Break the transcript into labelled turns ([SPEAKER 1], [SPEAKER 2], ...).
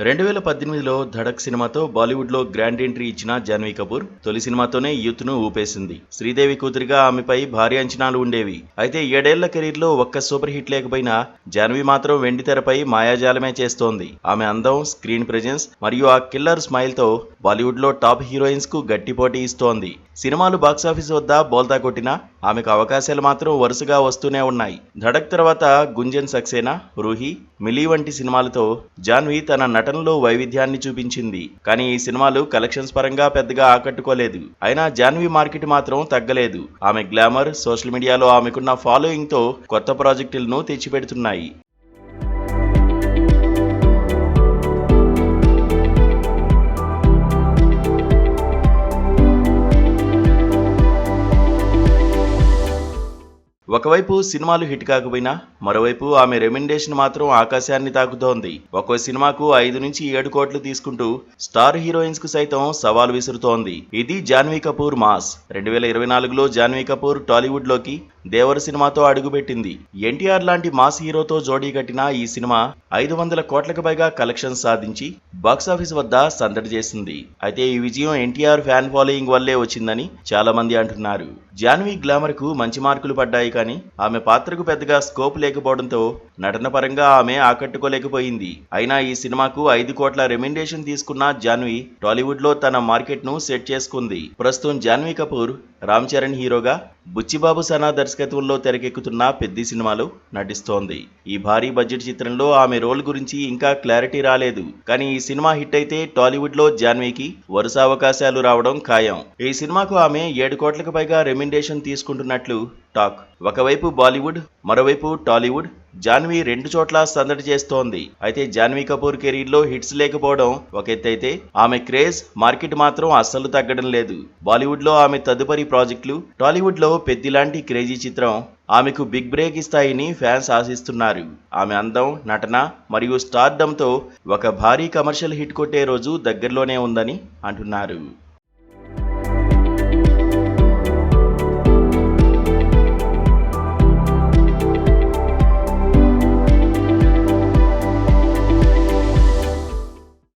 [SPEAKER 1] 2018లో ధడక్ సినిమాతో బాలీవుడ్లో grand entry ఇచ్చిన జాన్వీ కపూర్ తొలి సినిమాతోనే యూత్ను ఊపేసింది. శ్రీదేవి కూతురిగా ఆమెపై భారీ అంచనాలు ఉండేవి. అయితే 7 ఏళ్ల కెరీర్లో ఒక్క సూపర్ హిట్ లేకపోయినా జాన్వీ మాత్రం వెండితెరపై మాయాజాలమే చేస్తోంది. ఆమె అందం, స్క్రీన్ ప్రెజెన్స్ మరియు ఆ కిల్లర్ స్మైల్తో బాలీవుడ్లో టాప్ హీరోయిన్స్ కు గట్టి పోటీ ఇస్తోంది. సినిమాలు బాక్సాఫీస్ వద్ద బోల్తా కొట్టినా ఆమెకు అవకాశాలు మాత్రం వరుసగా వస్తూనే ఉన్నాయి. ధడక్ తర్వాత గుంజన్ సక్సేనా, రూహీ, మిలీ వంటి సినిమాలతో జాన్వీ తన నటనలో వైవిధ్యాన్ని చూపించింది. కానీ ఈ సినిమాలు కలెక్షన్స్ పరంగా పెద్దగా ఆకట్టుకోలేదు. అయినా జాన్వీ మార్కెట్ మాత్రం తగ్గలేదు. ఆమె గ్లామర్, సోషల్ మీడియాలో ఆమెకున్న ఫాలోయింగ్ తో కొత్త ప్రాజెక్టులను తెచ్చిపెడుతున్నాయి. ఒకవైపు సినిమాలు హిట్ కాకపోయినా మరోవైపు ఆమె రెమ్యునరేషన్ మాత్రం ఆకాశాన్ని తాకుతోంది. ఒక్కో సినిమాకు 5 నుంచి 7 కోట్లు తీసుకుంటూ స్టార్ హీరోయిన్స్ కు సైతం సవాల్ విసురుతోంది. ఇది జాన్వీ కపూర్ మాస్. 2024లో జాన్వీ కపూర్ టాలీవుడ్ లోకి దేవర సినిమాతో అడుగుపెట్టింది. ఎన్టీఆర్ లాంటి మాస్ హీరోతో జోడీ కట్టిన ఈ సినిమా 500 కోట్లకు పైగా కలెక్షన్స్ సాధించి బాక్సాఫీస్ వద్ద సందడి చేసింది. అయితే ఈ విజయం ఎన్టీఆర్ ఫ్యాన్ ఫాలోయింగ్ వల్లే వచ్చిందని చాలా మంది అంటున్నారు. జాన్వీ గ్లామర్ కు మంచి మార్కులు పడ్డాయి కానీ ఆమె పాత్రకు పెద్దగా స్కోప్ లేకపోవడంతో నటన పరంగా ఆమె ఆకట్టుకోలేకపోయింది. అయినా ఈ సినిమాకు 5 కోట్ల రెమ్యునరేషన్ తీసుకున్న జాన్వీ టాలీవుడ్ లో తన మార్కెట్ ను సెట్ చేసుకుంది. ప్రస్తుతం జాన్వీ కపూర్ రామ్ చరణ్ హీరోగా బుచ్చిబాబు సనా దర్శకత్వంలో తెరకెక్కుతున్న పెద్ది సినిమాలో నటిస్తోంది. ఈ భారీ బడ్జెట్ చిత్రంలో ఆమె రోల్ గురించి ఇంకా క్లారిటీ రాలేదు. కానీ ఈ సినిమా హిట్ అయితే టాలీవుడ్ లో జాన్వీకి వరుస అవకాశాలు రావడం ఖాయం. ఈ సినిమాకు ఆమె 7 కోట్లకు పైగా రెమ్యునరేషన్ తీసుకుంటున్నట్లు టాక్. ఒకవైపు బాలీవుడ్, మరోవైపు టాలీవుడ్ జాన్వీ 2 చోట్ల సందడి చేస్తోంది. అయితే జాన్వీ కపూర్ కెరీర్ లో హిట్స్ లేకపోవడం ఒక ఎత్తైతే ఆమె క్రేజ్, మార్కెట్ మాత్రం అస్సలు తగ్గడం లేదు. బాలీవుడ్ లో ఆమె తదుపరి ప్రాజెక్టులు, టాలీవుడ్ లో పెద్ది లాంటి క్రేజీ చిత్రం ఆమెకు బిగ్ బ్రేక్ ఇస్తాయని ఫ్యాన్స్ ఆశిస్తున్నారు. ఆమె అందం, నటన మరియు స్టార్డమ్ తో ఒక భారీ కమర్షియల్ హిట్ కొట్టే రోజు దగ్గరలోనే ఉందని అంటున్నారు.